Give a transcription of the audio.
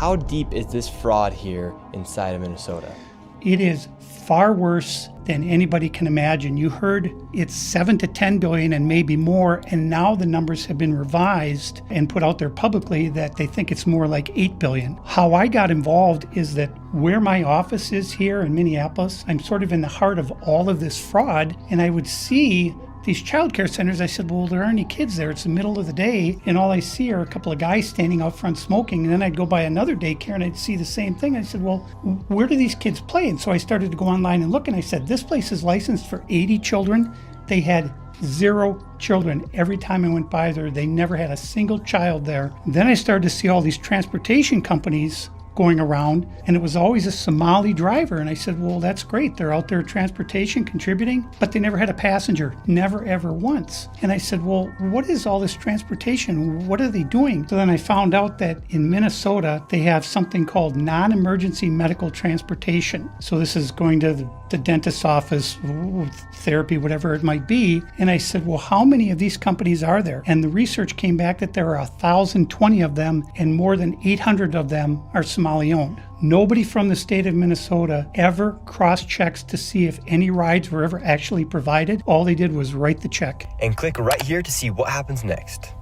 how deep is this fraud here inside of Minnesota? It is far worse than anybody can imagine. You heard it's 7 to 10 billion and maybe more, and now the numbers have been revised and put out there publicly that they think it's more like 8 billion. How I got involved is that where my office is here in Minneapolis, I'm sort of in the heart of all of this fraud, and I would see these childcare centers. I said, well, there aren't any kids there. It's the middle of the day, and all I see are a couple of guys standing out front smoking. And then I'd go by another daycare and I'd see the same thing. I said, well, where do these kids play? And so I started to go online and look, and I said, this place is licensed for 80 children. They had 0 children. Every time I went by there, they never had a single child there. Then I started to see all these transportation companies going around, and it was always a Somali driver. And I said, well, that's great. They're out there transportation, contributing, but they never had a passenger, never, ever once. And I said, well, what is all this transportation? What are they doing? So then I found out that in Minnesota, they have something called non-emergency medical transportation. So this is going to the dentist's office, therapy, whatever it might be. And I said, well, how many of these companies are there? And the research came back that there are 1,020 of them, and more than 800 of them are Somali owned. Nobody from the state of Minnesota ever cross-checks to see if any rides were ever actually provided. All they did was write the check. And click right here to see what happens next.